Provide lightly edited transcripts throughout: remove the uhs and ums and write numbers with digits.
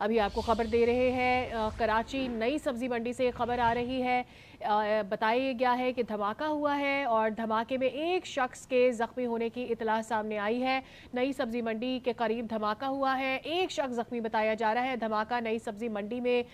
अभी आपको खबर दे रहे हैं कराची नई सब्जी मंडी से खबर आ रही है। बताया गया है कि धमाका हुआ है और धमाके में एक शख्स के जख्मी होने की इतला सामने आई है। नई सब्जी मंडी के करीब धमाका हुआ है, एक शख्स जख्मी बताया जा रहा है। धमाका नई सब्जी मंडी में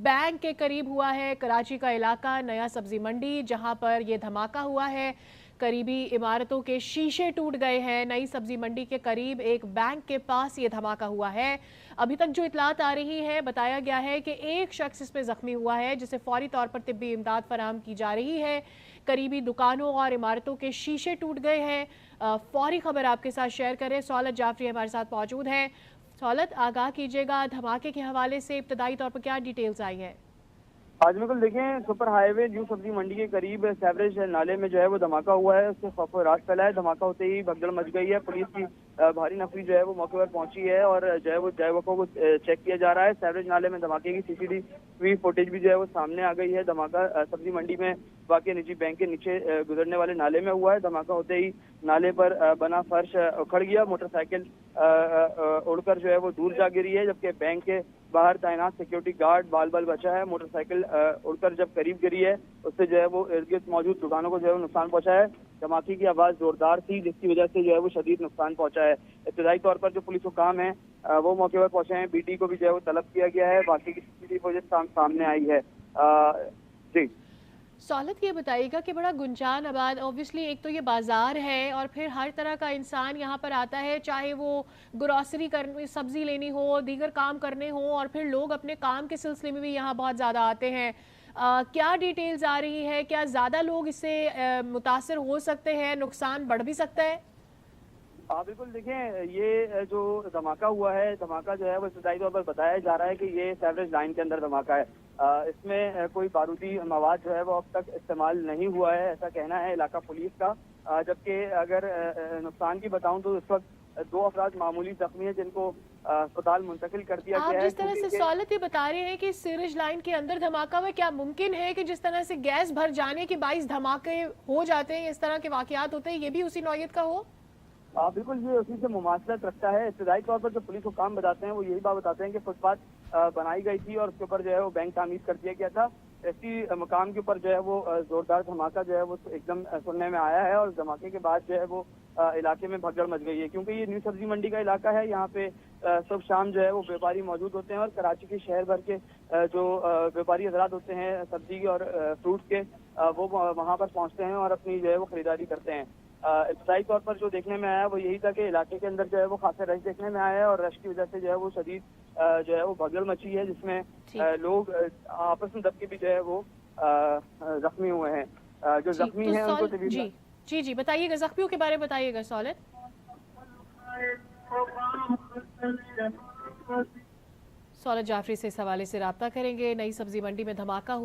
बैंक के करीब हुआ है। कराची का इलाका नया सब्जी मंडी जहां पर यह धमाका हुआ है, करीबी इमारतों के शीशे टूट गए हैं। नई सब्जी मंडी के करीब एक बैंक के पास ये धमाका हुआ है। अभी तक जो इतलात आ रही है, बताया गया है कि एक शख्स इसमें जख्मी हुआ है जिसे फौरी तौर पर तिब्बी इमदाद फराहम की जा रही है। करीबी दुकानों और इमारतों के शीशे टूट गए हैं। फौरी खबर आपके साथ शेयर करें। सौलत जाफरी हमारे साथ मौजूद है। सौलत, आगाह कीजिएगा, धमाके के हवाले से इब्तदाई तौर पर क्या डिटेल्स आई हैं? आज बिल्कुल देखें, सुपर हाईवे न्यू सब्जी मंडी के करीब सेवरेज नाले में जो है वो धमाका हुआ है। उससे खौफ व राज फैला है। धमाका होते ही भगदड़ मच गई है। पुलिस की भारी नफरी जो है वो मौके पर पहुंची है और जो है वो ड्राइवरों को चेक किया जा रहा है। सेवरेज नाले में धमाके की सीसीटीवी फुटेज भी जो है वो सामने आ गई है। धमाका सब्जी मंडी में वाकई निजी बैंक के नीचे गुजरने वाले नाले में हुआ है। धमाका होते ही नाले पर बना फर्श उखड़ गया। मोटरसाइकिल उड़कर जो है वो दूर जा गिरी है, जबकि बैंक के बाहर तैनात सिक्योरिटी गार्ड बाल बाल बचा है। मोटरसाइकिल उड़कर जब करीब गिरी है, उससे जो है वो इर्द गिर्द मौजूद दुकानों को जो है वो नुकसान पहुंचा है। धमाके की आवाज जोरदार थी, जिसकी वजह से जो है वो शदीद नुकसान पहुंचा है। इब्तदाई तौर पर जो पुलिस हुकाम है वो मौके पर पहुंचे हैं। बीटी को भी जो है वो तलब किया गया है। बाकी की सीसीटीवी फुटेज सामने आई है। जी सौलत, ये बताइएगा कि बड़ा गुंजान आबाद, ऑब्वियसली एक तो ये बाज़ार है और फिर हर तरह का इंसान यहाँ पर आता है, चाहे वो ग्रॉसरी करने, सब्ज़ी लेनी हो, दीगर काम करने हो, और फिर लोग अपने काम के सिलसिले में भी यहाँ बहुत ज़्यादा आते हैं। क्या डिटेल्स आ रही है? क्या ज़्यादा लोग इससे मुतासर हो सकते हैं? नुकसान बढ़ भी सकता है? बिल्कुल देखें, ये जो धमाका हुआ है, धमाका जो है वो इब्तदाई तौर पर बताया जा रहा है कि ये सेवरेज लाइन के अंदर धमाका है। इसमें कोई बारूदी मवाद जो है वो अब तक इस्तेमाल नहीं हुआ है, ऐसा कहना है इलाका पुलिस का। जबकि अगर नुकसान की बताऊं तो इस वक्त 2 अफराद मामूली जख्मी हैं, जिनको अस्पताल मुंतकिल कर दिया गया है। जिस तरह से सौलत ये बता रहे हैं कि सीवरेज लाइन के अंदर धमाका हुआ, क्या मुमकिन है कि जिस तरह से गैस भर जाने के बाइस धमाके हो जाते हैं, इस तरह के वाकयात होते हैं, ये भी उसी नौयत का हो? बिल्कुल, ये उसी से मुमासलत रखता है। इब्तदाई तौर पर जो पुलिस को काम बताते हैं वो यही बात बताते हैं कि फुटपाथ बनाई गई थी और उसके ऊपर जो है वो बैंक तामीर कर दिया गया था। इसी मकाम के ऊपर जो है वो जोरदार धमाका जो है वो एकदम सुनने में आया है और धमाके के बाद जो है वो इलाके में भगदड़ मच गई है, क्योंकि ये न्यू सब्जी मंडी का इलाका है। यहाँ पे सुबह शाम जो है वो व्यापारी मौजूद होते हैं और कराची के शहर भर के जो व्यापारी हजरात होते हैं सब्जी और फ्रूट के, वो वहाँ पर पहुँचते हैं और अपनी जो है वो खरीदारी करते हैं। इब्तदाई तौर पर जो देखने में आया वो यही था कि इलाके के अंदर जो है वो खासा रश देखने में आया है और रश की वजह से जो है वो शदीद जो है वो भगदड़ मची है, जिसमें लोग आपस में दबके भी जो है वो जख्मी हुए हैं। जो जख्मी हैं उनको जी जी जी बताइएगा, जख्मियों के बारे में बताइएगा सौलत। सौलत जाफरी से इस हवाले से राब्ता करेंगे। नई सब्जी मंडी में धमाका हुआ।